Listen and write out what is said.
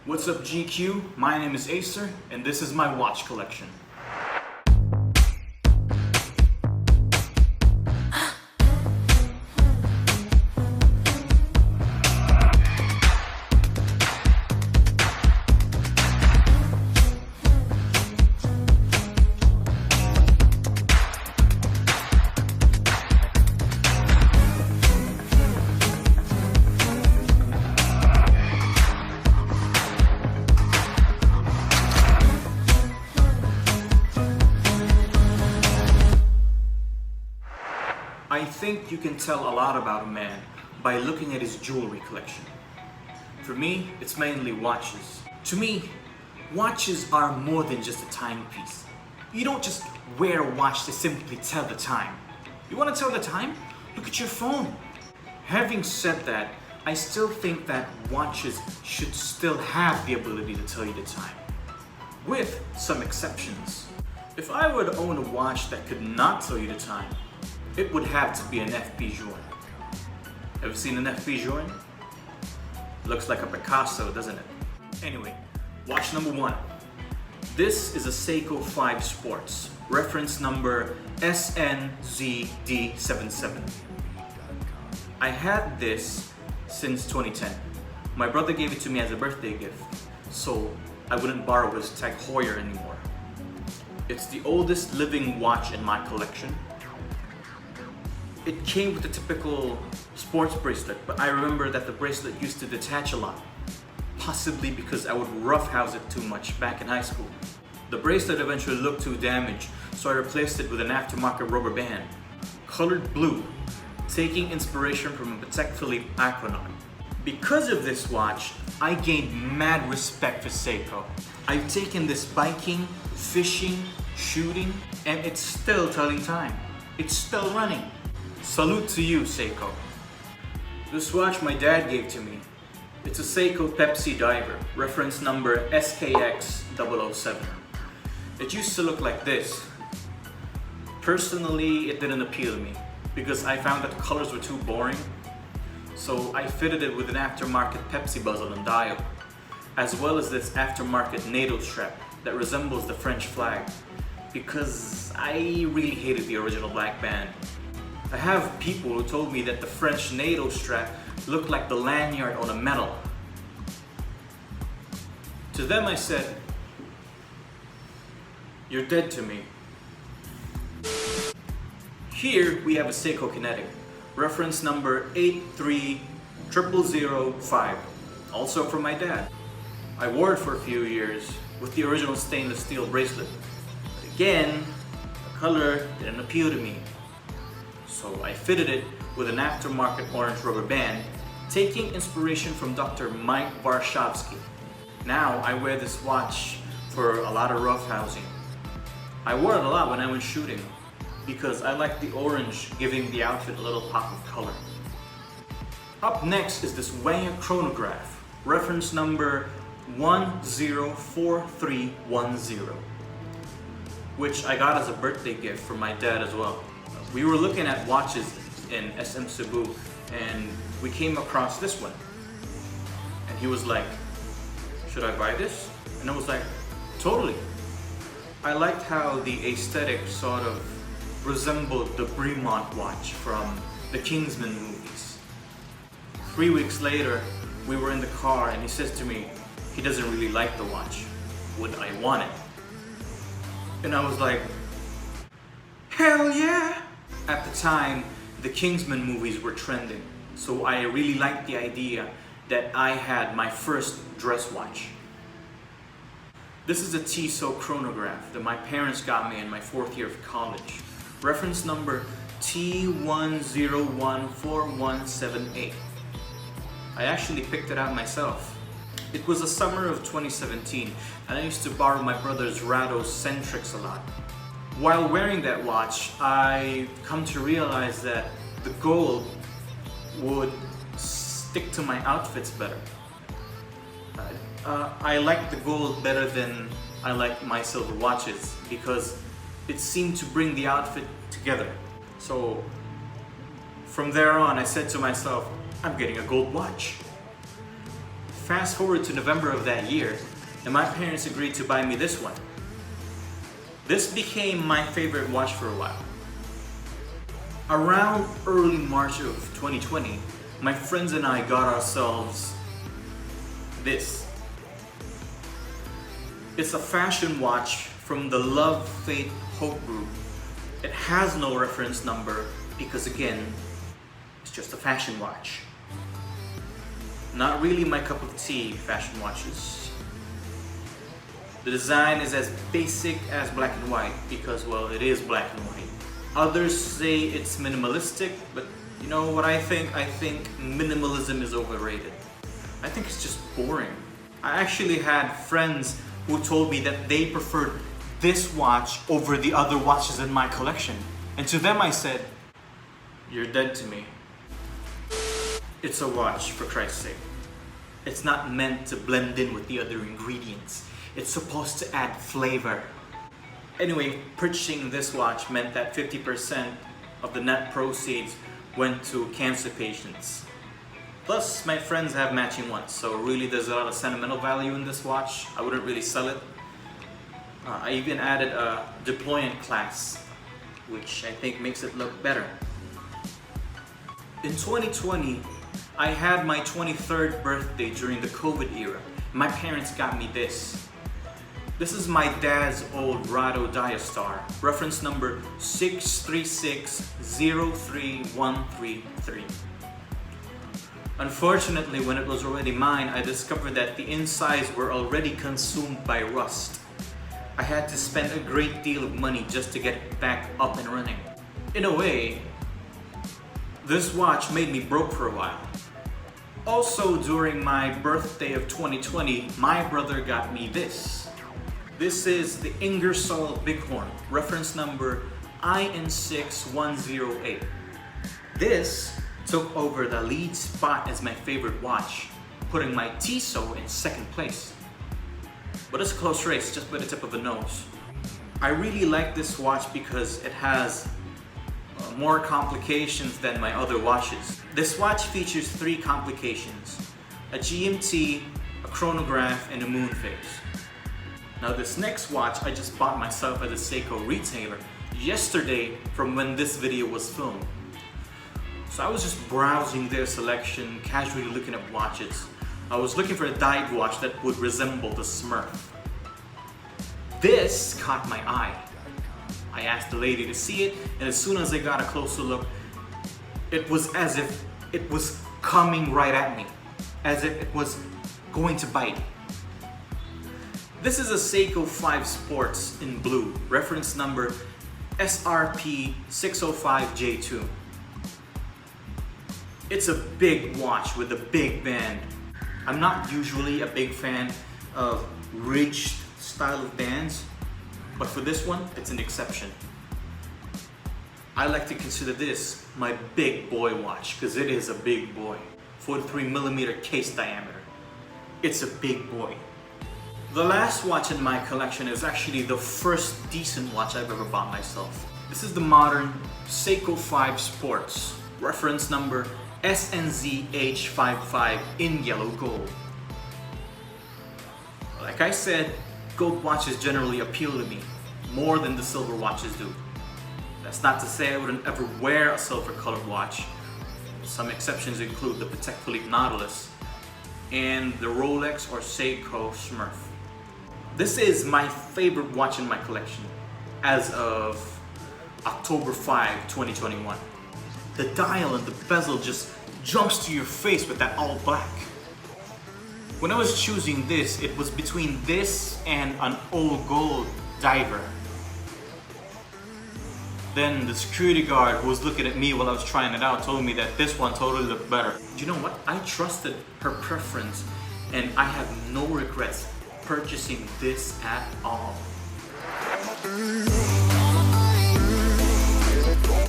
What's up GQ? My name is Acer and this is my watch collection. I think you can tell a lot about a man by looking at his jewelry collection. For me, it's mainly watches. To me, watches are more than just a timepiece. You don't just wear a watch to simply tell the time. You want to tell the time? Look at your phone. Having said that, I still think that watches should still have the ability to tell you the time, with some exceptions. If I were to own a watch that could not tell you the time, it would have to be an FP Journe. Ever seen an FP Journe? Looks like a Picasso, doesn't it? Anyway, watch number 1. This is a Seiko 5 Sports, reference number SNZD77. I had this since 2010. My brother gave it to me as a birthday gift, so I wouldn't borrow his Tag Heuer anymore. It's the oldest living watch in my collection. It came with the typical sports bracelet, but I remember that the bracelet used to detach a lot, possibly because I would roughhouse it too much back in high school. The bracelet eventually looked too damaged, so I replaced it with an aftermarket rubber band, colored blue, taking inspiration from a Patek Philippe Aquanaut. Because of this watch, I gained mad respect for Seiko. I've taken this biking, fishing, shooting, and it's still telling time. It's still running. Salute to you, Seiko. This watch my dad gave to me. It's a Seiko Pepsi Diver, reference number SKX007. It used to look like this. Personally, it didn't appeal to me because I found that the colors were too boring. So I fitted it with an aftermarket Pepsi bezel and dial, as well as this aftermarket NATO strap that resembles the French flag, because I really hated the original black band. I have people who told me that the French NATO strap looked like the lanyard on a medal. To them I said, "You're dead to me." Here we have a Seiko Kinetic, reference number 83005, also from my dad. I wore it for a few years with the original stainless steel bracelet. But again, the color didn't appeal to me. So I fitted it with an aftermarket orange rubber band, taking inspiration from Dr. Mike Warshawski. Now I wear this watch for a lot of roughhousing. I wore it a lot when I went shooting because I like the orange giving the outfit a little pop of color. Up next is this Wenge chronograph, reference number 104310, which I got as a birthday gift from my dad as well. We were looking at watches in SM Cebu and we came across this one. And he was like, "Should I buy this?" And I was like, "Totally." I liked how the aesthetic sort of resembled the Bremont watch from the Kingsman movies. 3 weeks later, we were in the car and he says to me, he doesn't really like the watch. Would I want it? And I was like, hell yeah! At the time, the Kingsman movies were trending, so I really liked the idea that I had my first dress watch. This is a Tissot chronograph that my parents got me in my 4th year of college. Reference number T1014178. I actually picked it out myself. It was the summer of 2017 and I used to borrow my brother's Rado Centrix a lot. While wearing that watch, I come to realize that the gold would stick to my outfits better. I like the gold better than I like my silver watches because it seemed to bring the outfit together. So from there on, I said to myself, I'm getting a gold watch. Fast forward to November of that year, and my parents agreed to buy me this one. This became my favorite watch for a while. Around early March of 2020, my friends and I got ourselves this. It's a fashion watch from the Love, Faith, Hope group. It has no reference number because again, it's just a fashion watch. Not really my cup of tea, fashion watches. The design is as basic as black and white because, well, it is black and white. Others say it's minimalistic, but you know what I think? I think minimalism is overrated. I think it's just boring. I actually had friends who told me that they preferred this watch over the other watches in my collection. And to them I said, you're dead to me. It's a watch, for Christ's sake. It's not meant to blend in with the other ingredients. It's supposed to add flavor. Anyway, purchasing this watch meant that 50% of the net proceeds went to cancer patients. Plus, my friends have matching ones, so really there's a lot of sentimental value in this watch. I wouldn't really sell it. I even added a deployant class, which I think makes it look better. In 2020, I had my 23rd birthday during the COVID era. My parents got me this. This is my dad's old Rado Diastar, reference number 636-03133. Unfortunately, when it was already mine, I discovered that the insides were already consumed by rust. I had to spend a great deal of money just to get it back up and running. In a way, this watch made me broke for a while. Also, during my birthday of 2020, my brother got me this. This is the Ingersoll Bighorn, reference number IN6108. This took over the lead spot as my favorite watch, putting my Tissot in second place. But it's a close race, just by the tip of the nose. I really like this watch because it has more complications than my other watches. This watch features 3 complications: a GMT, a chronograph, and a moon phase. Now this next watch I just bought myself at a Seiko retailer yesterday from when this video was filmed. So I was just browsing their selection, casually looking at watches. I was looking for a dive watch that would resemble the Smurf. This caught my eye. I asked the lady to see it, and as soon as I got a closer look, it was as if it was coming right at me, as if it was going to bite. This is a Seiko 5 Sports in blue, reference number SRP605J2. It's a big watch with a big band. I'm not usually a big fan of ridged style of bands, but for this one, it's an exception. I like to consider this my big boy watch because it is a big boy. 43mm case diameter. It's a big boy. The last watch in my collection is actually the first decent watch I've ever bought myself. This is the modern Seiko 5 Sports, reference number SNZH55 in yellow gold. Like I said, gold watches generally appeal to me more than the silver watches do. That's not to say I wouldn't ever wear a silver colored watch. Some exceptions include the Patek Philippe Nautilus and the Rolex or Seiko Smurf. This is my favorite watch in my collection as of October 5, 2021. The dial and the bezel just jumps to your face with that all black. When I was choosing this, it was between this and an old gold diver. Then the security guard who was looking at me while I was trying it out told me that this one totally looked better. You know what? I trusted her preference and I have no regrets purchasing this at all.